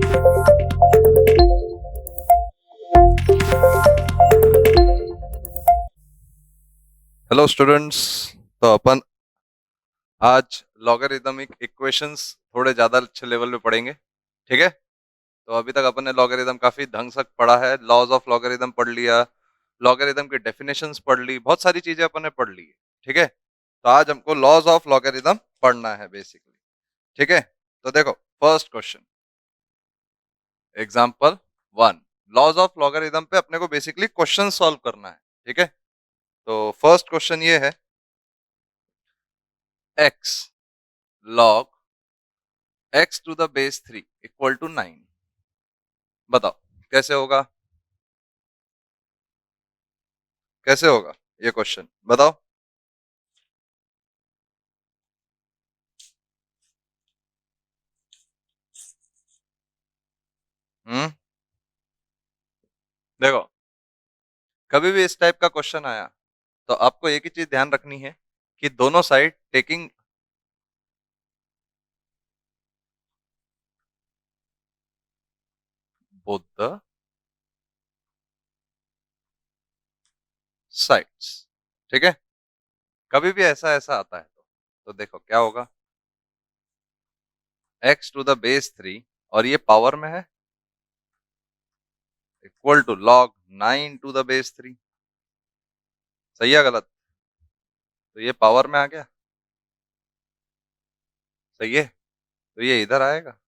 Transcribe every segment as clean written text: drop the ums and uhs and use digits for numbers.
Hello students. तो अपन आज logarithmic equations थोड़े ज़्यादा अच्छे लेवल पे पढ़ेंगे। ठीक है, तो अभी तक अपन ने लॉगरिदम काफ़ी ढंग से पढ़ा है, लॉज ऑफ लॉगरिदम पढ़ लिया, लॉगरिदम की डेफिनेशंस पढ़ ली, बहुत सारी चीज़ें अपन ने पढ़ ली है। ठीक है, तो आज हमको लॉज ऑफ लॉगरिदम पढ़ना है बेसिकली। ठीक है, तो देखो first question, example 1, laws of logarithm पे अपने को बेसिकली क्वेश्चन सॉल्व करना है। ठीक है, तो फर्स्ट क्वेश्चन ये है, x log x to the base 3 equal to 9। बताओ कैसे होगा, कैसे होगा ये क्वेश्चन बताओ। हम्म, देखो कभी भी इस टाइप का क्वेश्चन आया तो आपको एक ही चीज ध्यान रखनी है कि दोनों side taking both the sides. ठीक है, कभी भी ऐसा ऐसा आता है तो देखो क्या होगा, x टू द बेस 3 और ये पावर में है, equal to log 9 to the base 3। सही है गलत? तो ये पावर में आ गया, सही है, तो ये इधर आएगा।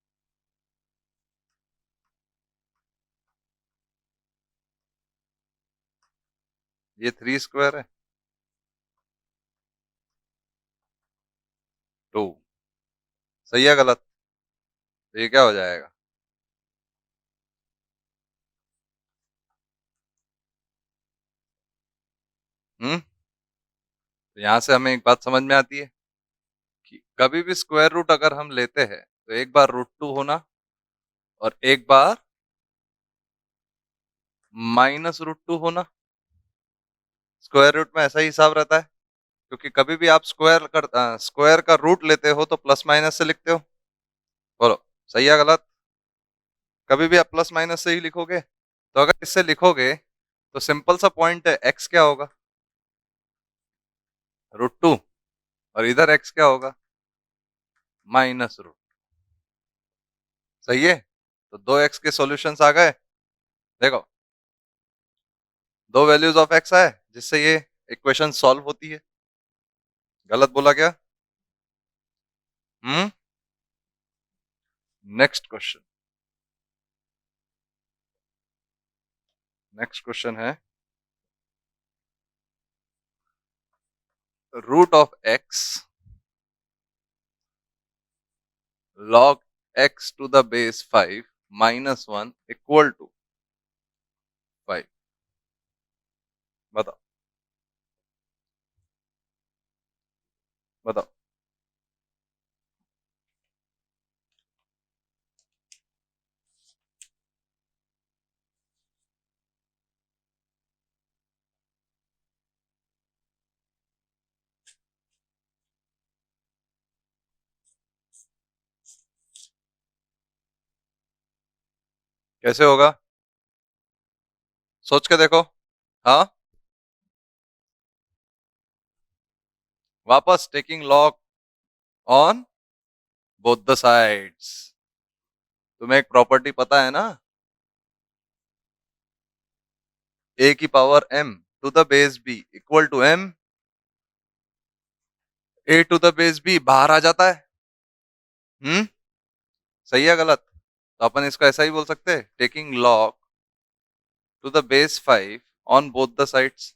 ये 3 स्क्वायर है, 2। सही है गलत? तो ये क्या हो जाएगा, तो यहां से हमें एक बात समझ में आती है कि कभी भी स्क्वायर रूट अगर हम लेते हैं तो एक बार रूट 2 होना और एक बार -√2 होना। स्क्वायर रूट में ऐसा ही हिसाब रहता है, क्योंकि कभी भी आप स्क्वायर का रूट लेते हो तो प्लस माइनस से लिखते हो। बोलो सही है गलत? कभी भी आप प्लस माइनस से ही लिखोगे, तो अगर इससे लिखोगे तो सिंपल सा पॉइंट है, एक्स क्या होगा, √2, और इधर एक्स क्या होगा, -√। सही है, तो दो एक्स के सॉल्यूशंस आ गए। देखो दो वैल्यूज ऑफ एक्स आए जिससे ये इक्वेशन सॉल्व होती है। गलत बोला क्या? Hmm, next question, next question है, root of x log x to the base 5 -1 equal to 5। बताओ बताओ। कैसे होगा, सोच के देखो। हाँ, वापस taking log on both the sides. तुम्हें एक प्रॉपर्टी पता है ना, a की power m to the base b equal to m a to the base b बाहर आ जाता है। हम्म, सही है गलत? तो अपन इसको ऐसा ही बोल सकते हैं, taking log to the base 5 on both the sides.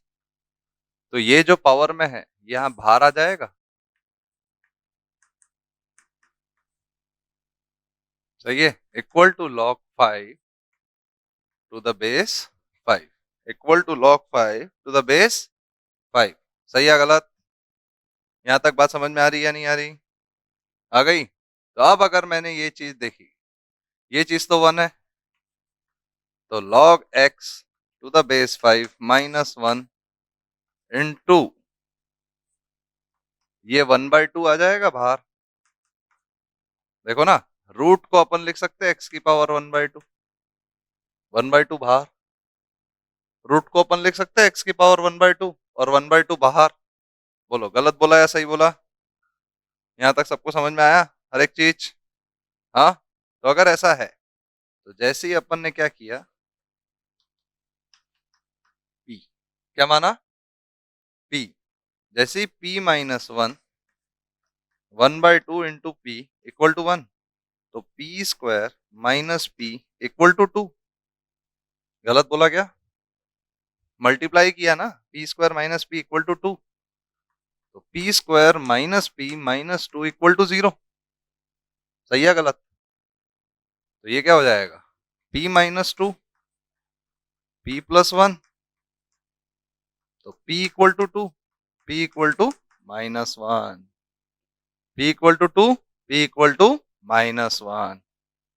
तो ये जो पावर में है यहाँ बाहर आ जाएगा। सही है, equal to log 5 to the base 5, equal to log 5 to the base 5। सही है गलत? यहां तक बात समझ में आ रही है या नहीं आ रही? आ गई? तो अब अगर मैंने ये चीज देखी, ये चीज तो 1 है, तो log x to the base 5 -1 into ये 1/2 आ जाएगा बाहर। देखो ना, रूट को अपन लिख सकते हैं एक्स की पावर 1/2, 1/2 बाहर। रूट को अपन लिख सकते हैं एक्स की पावर 1/2 और 1/2 बाहर। बोलो गलत बोला या सही बोला? यहां तक सबको समझ में आया हर एक चीज? हाँ। तो अगर ऐसा है तो जैसे ही अपन ने क्या किया, पी क्या माना, पी, जैसे ही P -1, 1/2 into P equal to 1, तो P square minus P equal to 2। गलत बोला क्या? मल्टीप्लाई किया ना, P square minus P equal to 2, तो P square minus P minus 2 equal to 0। सही है गलत? तो ये क्या हो जाएगा, p -2 p +1, तो p equal to 2, p equal to -1, p equal to 2, p equal to -1।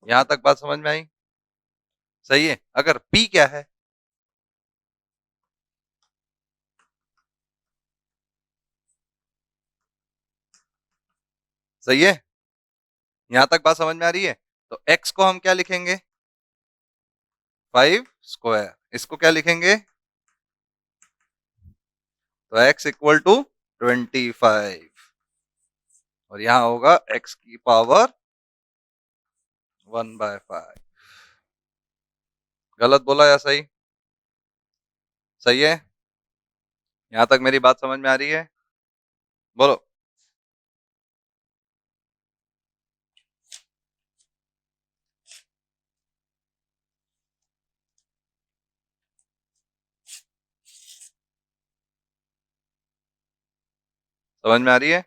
यहां तक बात समझ में आई? सही है। अगर p क्या है, सही है, यहां तक बात समझ में आ रही है? तो x को हम क्या लिखेंगे, 5 स्क्वायर। इसको क्या लिखेंगे, तो x इक्वल टू 25, और यहां होगा x की पावर 1/5। गलत बोला या सही? सही है। यहां तक मेरी बात समझ में आ रही है? बोलो। समझ में आ रही है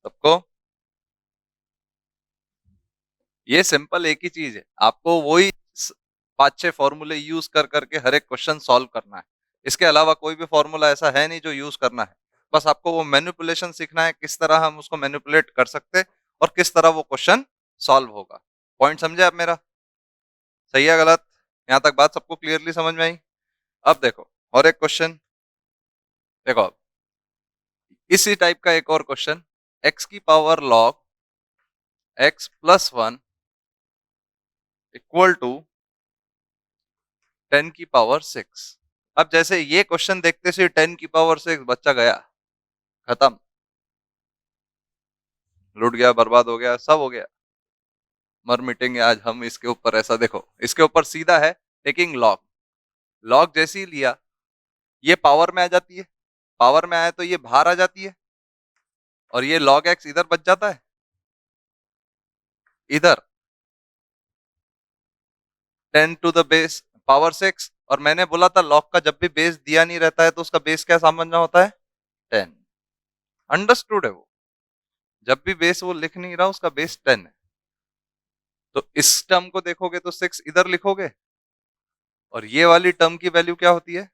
सबको? ये सिंपल एक ही चीज है, आपको वही 5-6 फॉर्मूले यूज कर करके हर एक क्वेश्चन सॉल्व करना है। इसके अलावा कोई भी फॉर्मूला ऐसा है नहीं जो यूज करना है। बस आपको वो मैनिपुलेशन सीखना है, किस तरह हम उसको मैनिपुलेट कर सकते हैं और किस तरह वो क्वेश्चन सॉल्व होगा। पॉइंट समझे आप मेरा? सही है गलत? यहाँ तक बात सबको क्लियरली समझ में आई? अब देखो और एक क्वेश्चन, देखो अब इसी टाइप का एक और क्वेश्चन, एक्स की power log x+1 equal to 10⁶। अब जैसे ये क्वेश्चन देखते से 10⁶ बच्चा गया, खत्म, लूट गया, बर्बाद हो गया, सब हो गया, मर मिटेंगे आज हम इसके ऊपर। ऐसा देखो, इसके ऊपर सीधा है टेकिंग लॉग। लॉग जैसे ही लिया, ये पावर में आ जाती है, पावर में आए तो ये बाहर आ जाती है, और ये log x इधर बच जाता है, इधर 10⁶ और मैंने बोला था log का जब भी बेस दिया नहीं रहता है तो उसका बेस क्या समझना होता है, 10। अंडरस्टूड है वो? जब भी बेस वो लिख नहीं रहा उसका बेस 10 है, तो इस टर्म को देखोगे तो 6 इधर लिखोगे, और ये वाली टर्म की वैल्यू क्या होती है,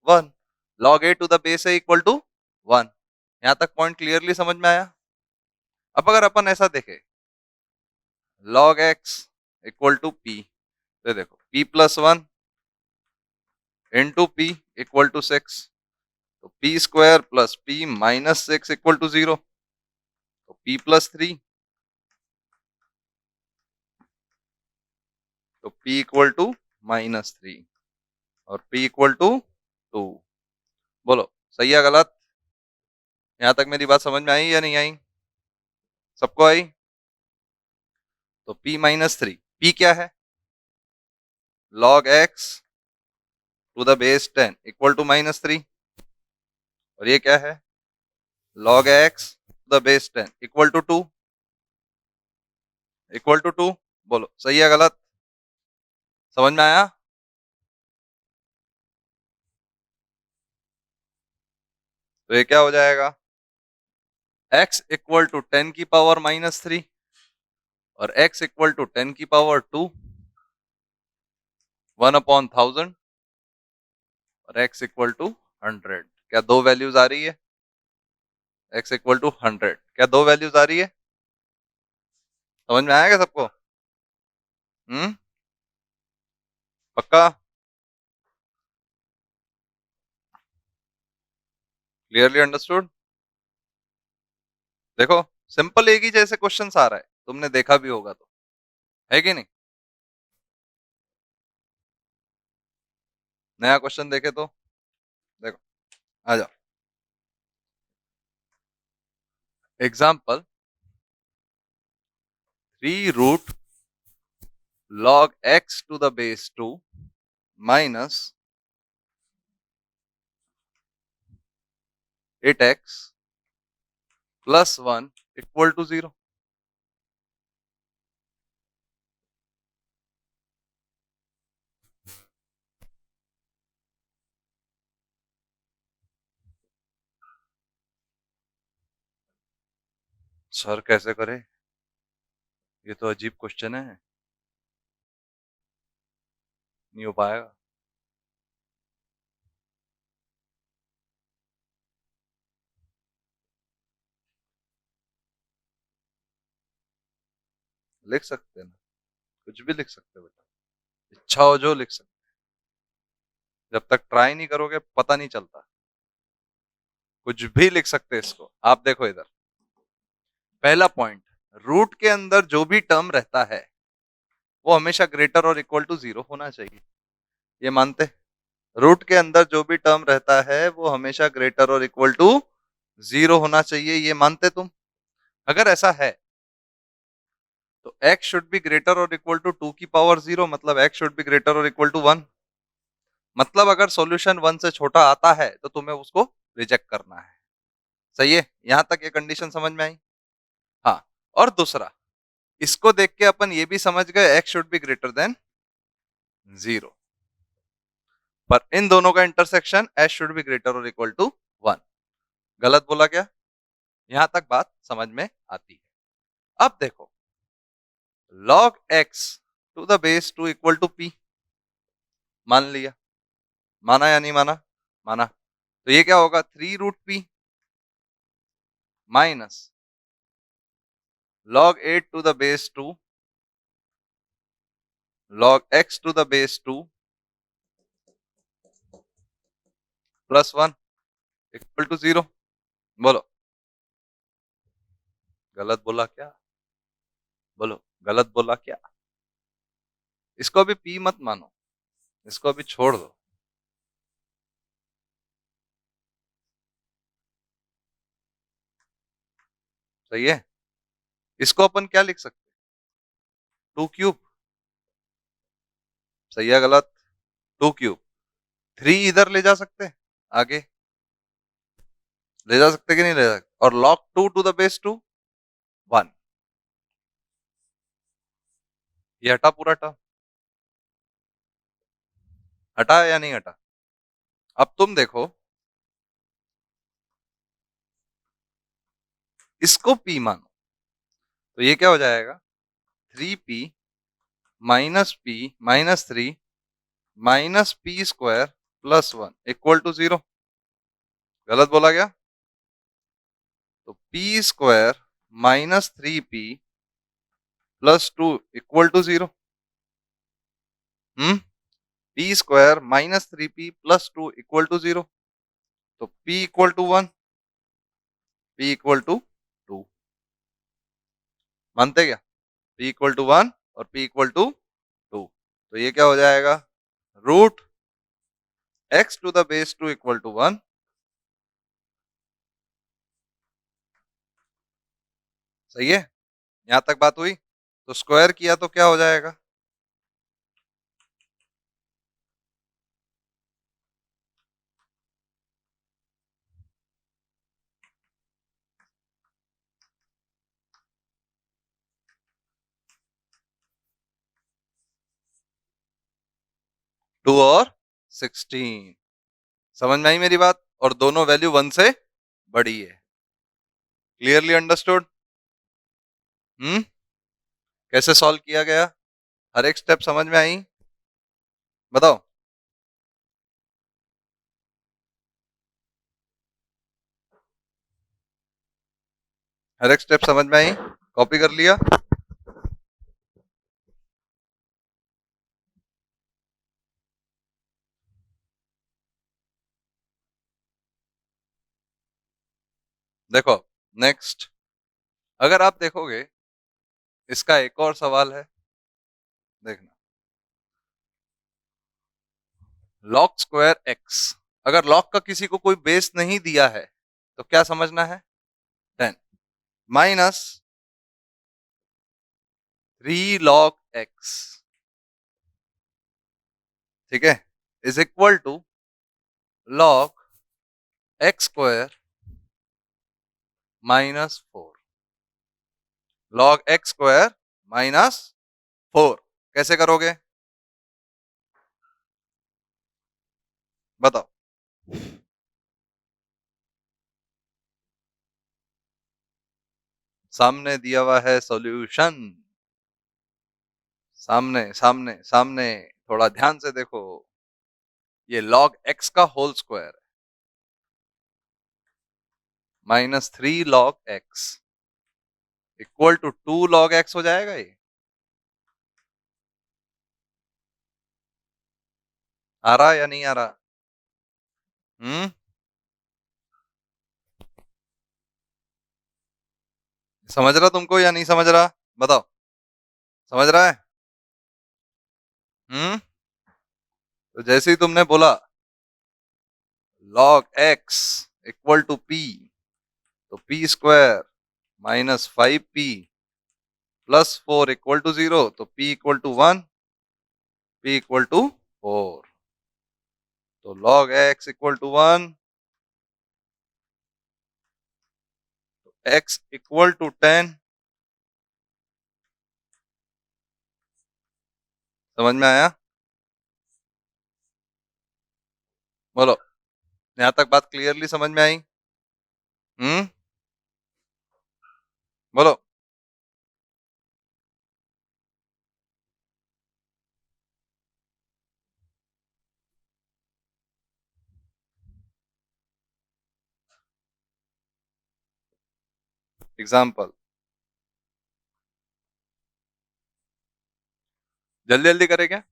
1। log a to the base है इक्वल टू 1। यहां तक पॉइंट क्लियरली समझ में आया? अब अगर अपन ऐसा देखें, log x equal to p, तो देखो p+1 into p equal to 6, तो p square plus p -6 equal to 0, तो p+3, तो p इक्वल टू -3 और p इक्वल टू 2। बोलो सही है गलत? यहां तक मेरी बात समझ में आई या नहीं आई? सबको आई? तो p-3, p क्या है, log x to the base 10 equal to -3, और ये क्या है, log x to the base 10 equal to 2, equal to 2। बोलो सही है गलत? समझ में आया? तो ये क्या हो जाएगा, x इक्वल टू 10⁻³ और x इक्वल टू 10⁻², 1/1000, और x इक्वल टू 100। क्या दो वैल्यूज आ रही है, x इक्वल टू 100, क्या दो वैल्यूज आ रही है? समझ में आएगा सबको? पक्का? Clearly understood? देखो सिंपल एक ही जैसे क्वेश्चन आ रहा है, तुमने देखा भी होगा तो, है कि नहीं? नया क्वेश्चन देखे तो देखो, आ जाओ। Example, 3 root log x to the base 2 minus 8x plus 1 equal to 0। Sir कैसे करे, ये तो अजीब क्वेश्चन है, नहीं हो पाएगा। लिख सकते हैं ना, कुछ भी लिख सकते हो बेटा, इच्छा हो जो लिख सकते। जब तक ट्राई नहीं करोगे पता नहीं चलता, कुछ भी लिख सकते हैं इसको। आप देखो इधर, पहला पॉइंट, रूट के अंदर जो भी टर्म रहता है वो हमेशा ग्रेटर और इक्वल टू 0 होना चाहिए, ये मानते? रूट के अंदर जो भी टर्म रहता है वो हमेशा ग्रेटर और इक्वल टू 0 होना चाहिए, ये मानते तुम? अगर ऐसा है तो x शुड बी ग्रेटर और इक्वल टू 2 की पावर 0, मतलब x शुड बी ग्रेटर और इक्वल टू 1। मतलब अगर सॉल्यूशन 1 से छोटा आता है तो तुम्हें उसको रिजेक्ट करना है। सही है, यहां तक ये कंडीशन समझ में आई? हाँ, और दूसरा, इसको देख के अपन ये भी समझ गए x should be greater than 0, पर इन दोनों का intersection h should be greater और इक्वल टू 1। गलत बोला क्या? यहां तक बात समझ में आती है। अब देखो, log x to the base 2 equal to p, मान लिया, माना या नहीं माना? माना। तो ये क्या होगा, 3 root p minus log 8 to the base 2 log x to the base 2 plus 1 equal to 0। बोलो, गलत बोला क्या? बोलो, गलत बोला क्या? इसको अभी p मत मानो, इसको अभी छोड़ दो। सही है, इसको अपन क्या लिख सकते? 2 क्यूब। सही है, गलत? 2 क्यूब, 3 इधर ले जा सकते, आगे ले जा सकते कि नहीं ले जा सकते? और log 2 टू द बेस 2 1, ये हटा पूरा टर्म, हटा या नहीं हटा? अब तुम देखो, इसको p मानो तो ये क्या हो जाएगा, 3p - 3 -p² plus 1 equal to 0। गलत बोला गया? तो p² -3p plus 2 equal to 0। p² -3p plus 2 equal to 0। तो p equal to 1, p equal to 2, मानते क्या? p इक्वल टू 1 और p इक्वल टू 2, तो ये क्या हो जाएगा, root x to the base 2 equal to 1। सही है, यहां तक बात हुई? तो स्क्वायर किया तो क्या हो जाएगा, टू और 16। समझ में आई मेरी बात? और दोनों वैल्यू 1 से बड़ी है। Clearly understood? हम्म, कैसे सॉल्व किया गया, हर एक स्टेप समझ में आई? बताओ। हर एक स्टेप समझ में आई? कॉपी कर लिया? देखो, नेक्स्ट, अगर आप देखोगे इसका एक और सवाल है, देखना। लॉग स्क्वायर एक्स, अगर लॉग का किसी को कोई बेस नहीं दिया है तो क्या समझना है? 10 माइनस 3 log x, ठीक है, is equal to log x square -4। log x square -4 कैसे करोगे बताओ? सामने दिया हुआ है सॉल्यूशन, सामने सामने सामने, थोड़ा ध्यान से देखो। ये log x का होल स्क्वायर है, -3 log x equal to 2 log x हो जाएगा ये। आ रहा या नहीं आ रहा? समझ रहा तुमको या नहीं समझ रहा? बताओ, समझ रहा है? हम्म तो जैसे ही तुमने बोला log x equal to p, तो p square -5p +4 equal to 0, तो p equal to 1, p equal to 4। तो log x इक्वल टू 1, तो x इक्वल टू 10। समझ में आया? बोलो, यहां तक बात क्लियरली समझ में आई? हम्म बोलो। एग्जाम्पल, जल्दी जल्दी करें क्या?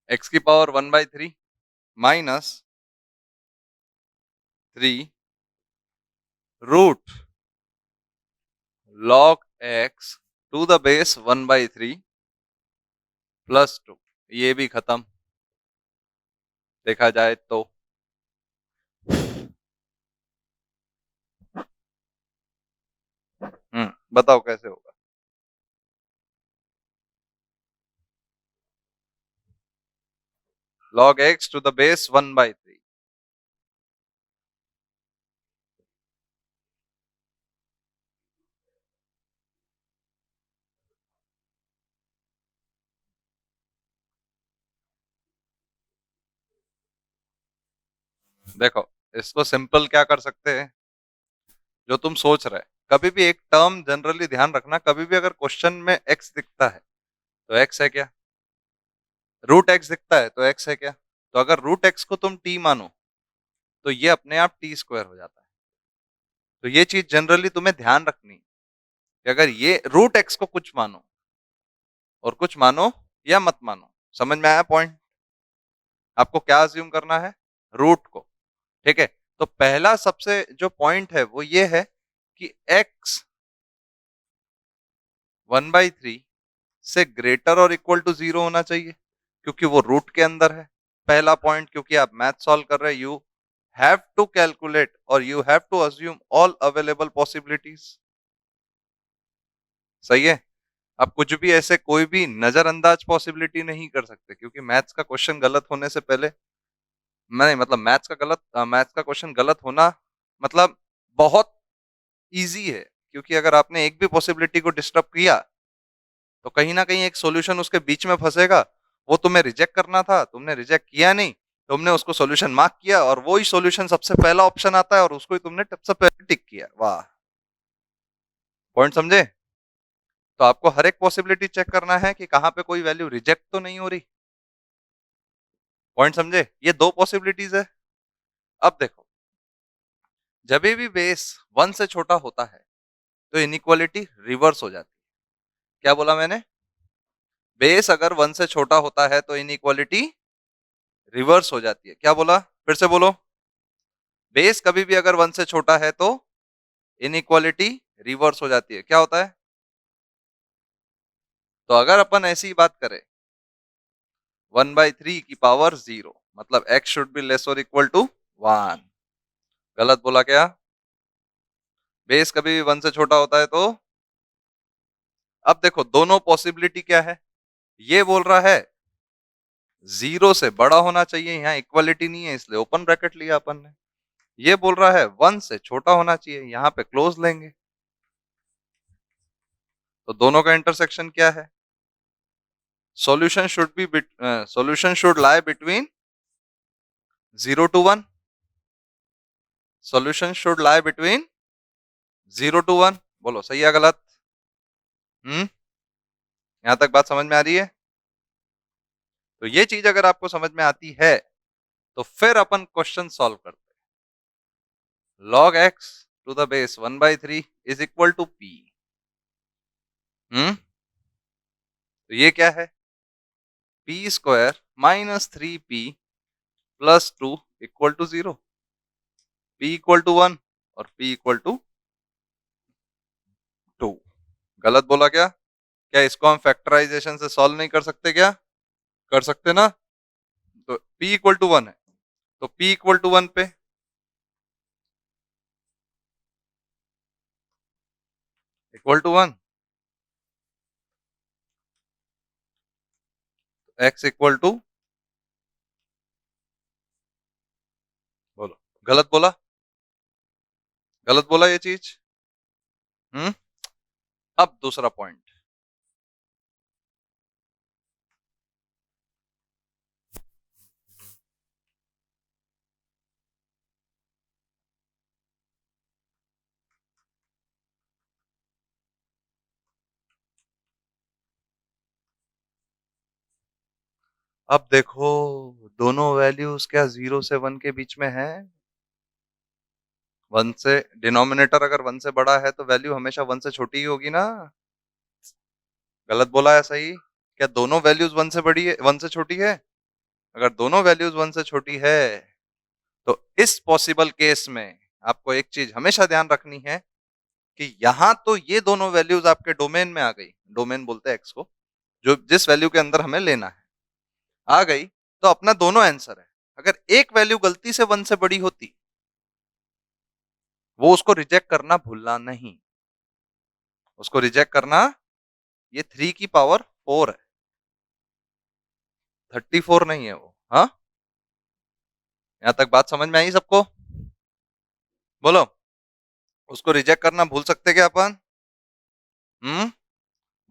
x की power 1/3 -3 root log x to the base 1/3 +2। ये भी खत्म, देखा जाए तो। बताओ कैसे होगा? log x to the base 1/3। देखो, इसको सिंपल क्या कर सकते हैं, जो तुम सोच रहे, कभी भी एक टर्म जनरली ध्यान रखना, कभी भी अगर क्वेश्चन में x दिखता है तो x है क्या, रूट x दिखता है तो x है क्या। तो अगर रूट x को तुम t मानो तो ये अपने आप t स्क्वायर हो जाता है। तो ये चीज जनरली तुम्हें ध्यान रखनी कि अगर ये रूट x को कुछ मानो और कुछ मानो या मत मानो, समझ में आया पॉइंट? आपको क्या अज्यूम करना है? रूट को, ठीक है। तो पहला सबसे जो पॉइंट है वो ये है कि x 1/3 से ग्रेटर और इक्वल टू 0 होना चाहिए, क्योंकि वो रूट के अंदर है। पहला पॉइंट, क्योंकि आप मैथ सॉल्व कर रहे हैं, यू हैव टू कैलकुलेट और you have to assume all available possibilities. सही है? आप कुछ भी ऐसे कोई भी नजरअंदाज पॉसिबिलिटी नहीं कर सकते, क्योंकि मैथ्स का क्वेश्चन गलत होने से पहले, नहीं मतलब मैथ्स का क्वेश्चन गलत होना मतलब बहुत इजी है, क्योंकि अगर आपने एक भी पॉसिबिलिटी को डिस्टर्ब किया तो कहीं ना कहीं एक सॉल्यूशन उसके बीच में फंसेगा। वो तुम्हें रिजेक्ट करना था, तुमने रिजेक्ट किया नहीं, तुमने उसको सॉल्यूशन मार्क किया और वो ही सॉल्यूशन सबसे पहला ऑप्शन आता है और उसको ही तुमने सबसे पहले टिक किया। वाह, पॉइंट समझे? तो आपको हर एक पॉसिबिलिटी चेक करना है कि कहां पे कोई वैल्यू रिजेक्ट तो नहीं हो रही। पॉइंट समझे? ये दो पॉसिबिलिटीज है। अब देखो, जब भी बेस 1 से छोटा होता है तो इनइक्वालिटी रिवर्स हो जाती है। क्या बोला मैंने? बेस अगर 1 से छोटा होता है तो इनइक्वालिटी रिवर्स हो जाती है। क्या बोला? फिर से बोलो। बेस कभी भी अगर 1 से छोटा है तो इनइक्वालिटी रिवर्स हो जाती है। क्या होता है? तो अगर अपन ऐसी बात करें 1/3 की पावर 0 मतलब x शुड बी लेस और इक्वल टू 1। गलत बोला क्या? बेस कभी भी 1 से छोटा होता है तो अब देखो दोनों पॉसिबिलिटी क्या है। ये बोल रहा है 0 से बड़ा होना चाहिए, यहाँ इक्वालिटी नहीं है इसलिए ओपन ब्रैकेट लिया अपन ने। ये बोल रहा है 1 से छोटा होना चाहिए, यहाँ पे क्लोज लेंगे। तो दोनों का इंटरसेक्शन क्या है? Solution should lie between 0 to 1। Solution should lie between 0 to 1। बोलो सही है गलत? यहां तक बात समझ में आ रही है? तो ये चीज अगर आपको समझ में आती है तो फिर अपन क्वेश्चन सॉल्व करते हैं। log x to the base 1/3 is equal to p। तो ये क्या है? p square minus 3p plus 2 equal to 0। p equal to 1 और p इक्वल टू 2। गलत बोला क्या? क्या इसको हम फैक्टराइजेशन से सॉल्व नहीं कर सकते क्या? कर सकते ना। तो p इक्वल टू 1 है तो p इक्वल टू 1 पे equal to 1 x equal to बोलो गलत बोला? गलत बोला ये चीज? हम्म। अब दूसरा पॉइंट। अब देखो दोनों वैल्यूज क्या 0 से 1 के बीच में है? 1 से डिनोमिनेटर अगर 1 से बड़ा है तो वैल्यू हमेशा 1 से छोटी ही होगी ना। गलत बोला है सही? क्या दोनों वैल्यूज 1 से बड़ी है 1 से छोटी है? अगर दोनों वैल्यूज 1 से छोटी है तो इस पॉसिबल केस में आपको एक चीज हमेशा ध्यान रखनी है कि यहां तो ये दोनों वैल्यूज आपके डोमेन में आ गई। डोमेन बोलते हैं एक्स को, जो जिस वैल्यू के अंदर हमें लेना है आ गई तो अपना दोनों आंसर है। अगर एक वैल्यू गलती से 1 से बड़ी होती वो उसको रिजेक्ट करना भूलना नहीं। उसको रिजेक्ट करना। ये 3 की पावर 4 है, 34 नहीं है वो। हाँ, यहां तक बात समझ में आई सबको? बोलो उसको रिजेक्ट करना भूल सकते क्या अपन?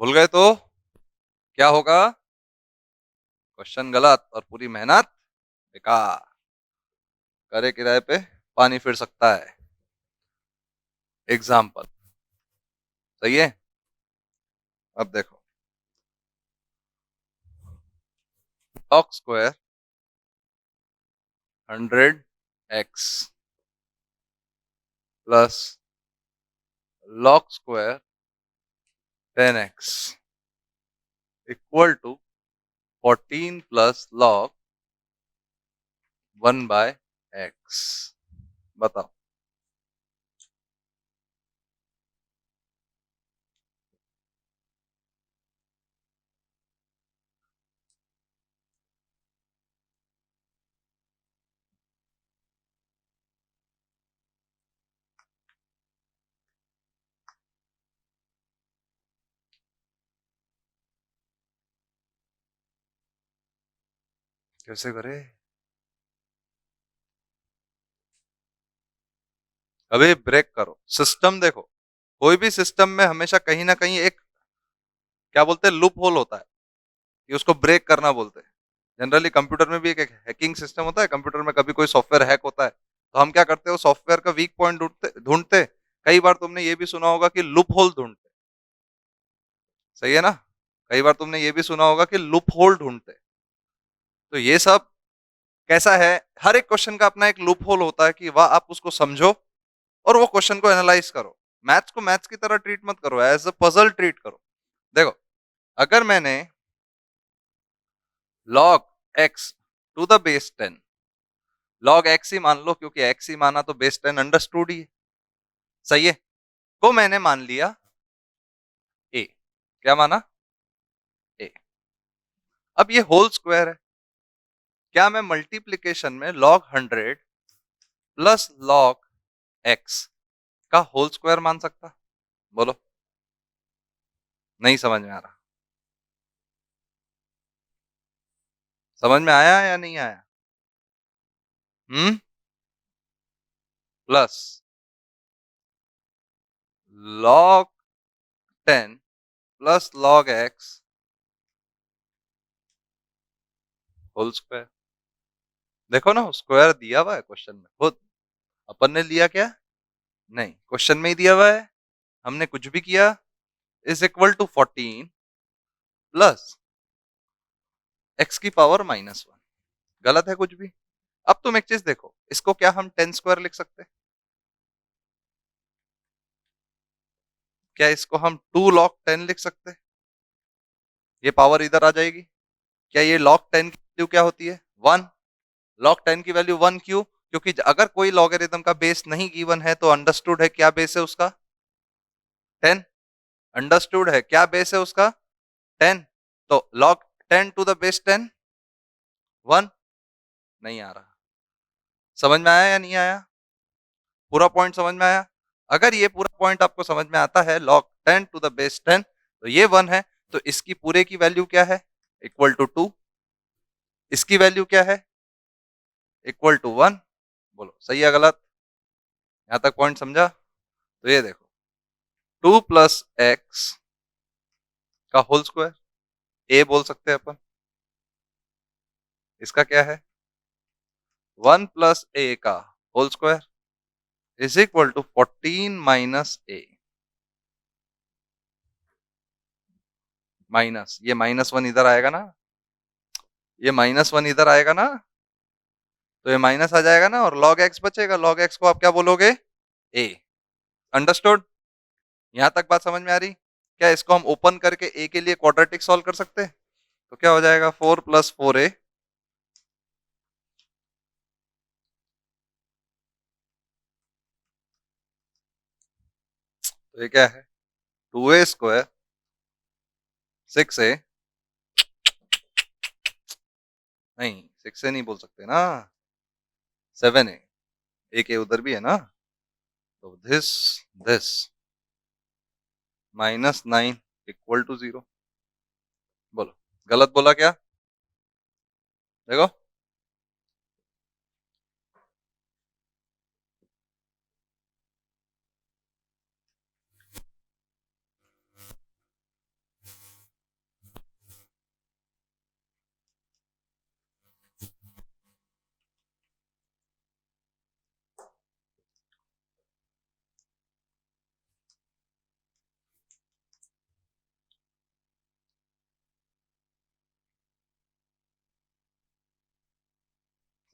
भूल गए तो क्या होगा? क्वेश्चन गलत और पूरी मेहनत बेकार। करे किराए पे पानी फिर सकता है। एग्जाम्पल सही है। अब देखो log square 100x plus log square 10x equal to 14 plus log 1/x। बताओ। कैसे करे? अभी ब्रेक करो सिस्टम। देखो कोई भी सिस्टम में हमेशा कहीं ना कहीं एक क्या बोलते हैं लूप होल होता है कि उसको ब्रेक करना बोलते हैं। जनरली कंप्यूटर में भी एक हैकिंग सिस्टम होता है। कंप्यूटर में कभी कोई सॉफ्टवेयर हैक होता है तो हम क्या करते हैं, सॉफ्टवेयर का वीक पॉइंट ढूंढते ढूंढते। कई बार तुमने ये भी सुना होगा कि लूप होल ढूंढते। सही है ना? कई बार तुमने ये भी सुना होगा कि लूप होल ढूंढते। तो ये सब कैसा है, हर एक क्वेश्चन का अपना एक लूप होल होता है कि वह आप उसको समझो और वो क्वेश्चन को एनालाइज करो। मैथ्स को मैथ्स की तरह ट्रीट मत करो, एज अ पजल ट्रीट करो। देखो अगर मैंने log x to the base 10 log x ही मान लो क्योंकि x ही माना तो बेस 10 अंडरस्टूड ही है। सही है। को मैंने मान लिया a। क्या माना? अब ये होल स्क्वायर है, क्या मैं मल्टीप्लीकेशन में log 100 प्लस log x का होल स्क्वायर मान सकता? बोलो। नहीं समझ में आ रहा? समझ में आया या नहीं आया? Plus log 10 plus log x whole square. देखो ना, स्क्वायर दिया हुआ है क्वेश्चन में खुद, अपन ने लिया क्या? नहीं, क्वेश्चन में ही दिया हुआ है, हमने कुछ भी किया। Is equal to 14 plus x की पावर -1। गलत है कुछ भी? अब तुम एक चीज देखो, इसको क्या हम 10 स्क्वायर लिख सकते हैं? क्या इसको हम 2 log 10 लिख सकते हैं? ये पावर इधर आ जाएगी। क्या ये log 10 की वैल्यू क्या होती है? 1। log 10 की वैल्यू 1 क्यों? क्योंकि अगर कोई लॉगरिथम का बेस नहीं गिवन है तो अंडरस्टूड है क्या बेस है उसका? 10। अंडरस्टूड है क्या बेस है उसका? 10। तो log 10 टू द बेस 10 1। नहीं आ रहा। समझ में आया या नहीं आया? पूरा पॉइंट समझ में आया? अगर ये पूरा पॉइंट आपको समझ में आता है, log 10 टू द बेस 10, तो ये 1 है, तो इसकी पूरे की वैल्यू क्या है? Equal to 2। इसकी वैल्यू क्या है? Equal to 1। बोलो सही है गलत? यहां तक पॉइंट समझा? तो ये देखो, 2 प्लस एक्स का होल स्क्वायर, ए बोल सकते हैं अपन। इसका क्या है? 1 प्लस ए का whole square is equal to 14 minus a. Minus, ये -1 इधर आएगा ना, ये -1 इधर आएगा ना, तो ये माइनस आ जाएगा ना, और log x बचेगा। log x को आप क्या बोलोगे? a। अंडरस्टूड? यहां तक बात समझ में आ रही? क्या इसको हम ओपन करके a के लिए क्वाड्रेटिक सॉल्व कर सकते हैं? तो क्या हो जाएगा? 4 प्लस 4a। तो ये क्या है? 2a square 6a। नहीं, 6a नहीं बोल सकते ना, 7a। एक a उधर भी है ना, तो दिस -9 इक्वल टू 0। बोलो गलत बोला क्या? देखो,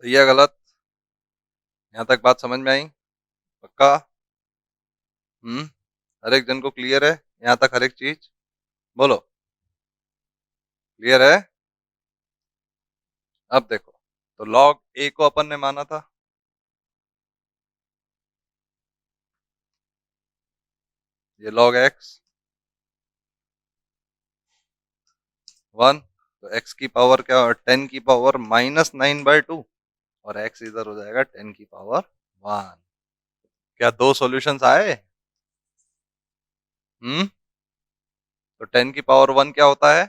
सही है गलत? यहां तक बात समझ में आई? पक्का? हर एक जन को क्लियर है यहां तक हर एक चीज? बोलो क्लियर है? अब देखो, तो log a को अपन ने माना था, ये log x 1, तो x की पावर क्या, 10 की पावर -9/2, और x इधर हो जाएगा 10 की पावर 1। क्या दो सॉल्यूशंस आए? हम्म तो 10 की पावर 1 क्या होता है?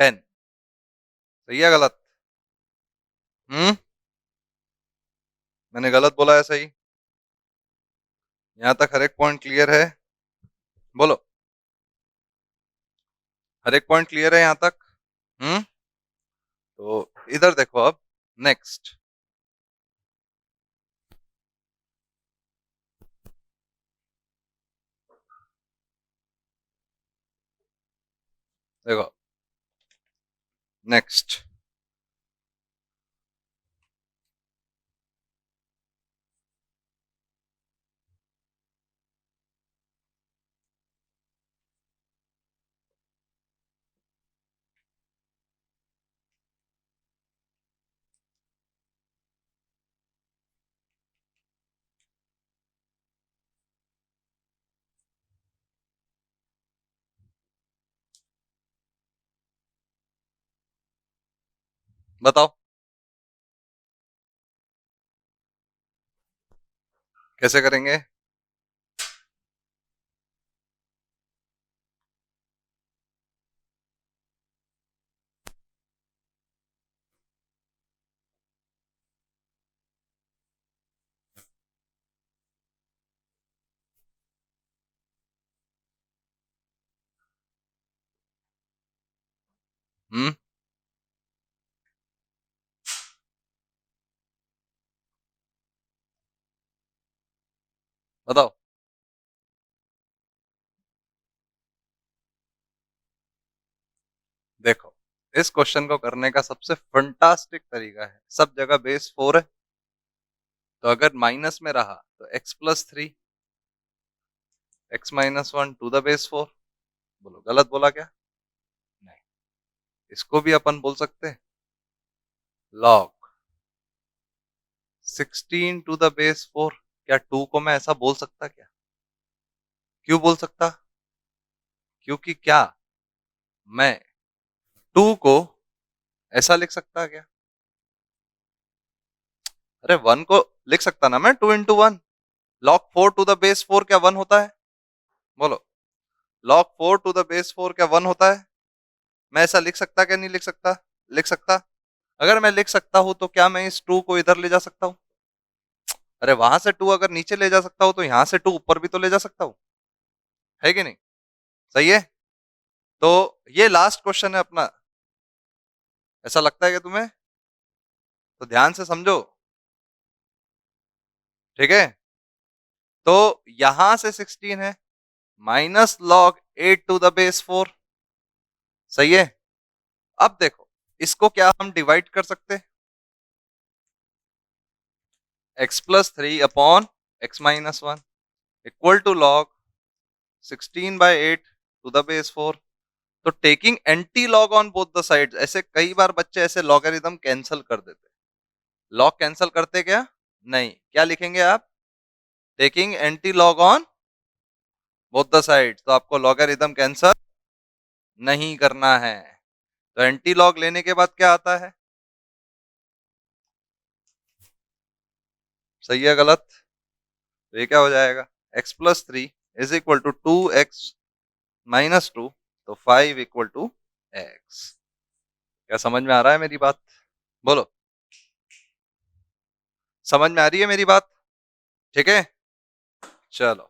10। सही है गलत? हम्म मैंने गलत बोला है सही? यहां तक हर एक पॉइंट क्लियर है? बोलो, हर एक पॉइंट क्लियर है यहां तक? हम्म तो इधर देखो अब, नेक्स्ट देखो, नेक्स्ट बताओ कैसे करेंगे? हम्म, बताओ। देखो, इस क्वेश्चन को करने का सबसे फंटास्टिक तरीका है, सब जगह बेस 4 है, तो अगर माइनस में रहा तो x+3, x-1 to the base 4। बोलो गलत बोला क्या? नहीं। इसको भी अपन बोल सकते हैं log 16 टू द बेस 4। क्या 2 को मैं ऐसा बोल सकता क्या? क्यों बोल सकता? क्योंकि क्या मैं 2 को ऐसा लिख सकता क्या? अरे 1 को लिख सकता ना मैं, 2 into 1। log 4 to the base 4 क्या 1 होता है? बोलो, log 4 टू द बेस 4 क्या 1 होता है? मैं ऐसा लिख सकता क्या नहीं लिख सकता? लिख सकता। अगर मैं लिख सकता हूं तो क्या मैं इस 2 को इधर ले जा सकता हूं? अरे वहां से 2 अगर नीचे ले जा सकता हूं तो यहां से 2 ऊपर भी तो ले जा सकता हूं, है कि नहीं? सही है। तो ये लास्ट क्वेश्चन है अपना, ऐसा लगता है कि तुम्हें? तो ध्यान से समझो, ठीक है? तो यहां से 16 है, minus log 8 to the base 4। सही है। अब देखो, इसको क्या हम डिवाइड कर सकते हैं? x+3 x-1 equal to log 16/8 to the base 4। तो taking anti log on both the sides, ऐसे कई बार बच्चे ऐसे लॉगरिथम कैंसिल कर देते। लॉग कैंसिल करते क्या? नहीं, क्या लिखेंगे आप? Taking anti log on both the sides, तो आपको लॉगरिथम कैंसिल नहीं करना है। तो एंटी लॉग लेने के बाद क्या आता है? सही है गलत? तो ये क्या हो जाएगा? x+3 is equal to 2x-2, तो 5 इक्वल टू x। क्या समझ में आ रहा है मेरी बात? बोलो, समझ में आ रही है मेरी बात? ठीक है, चलो।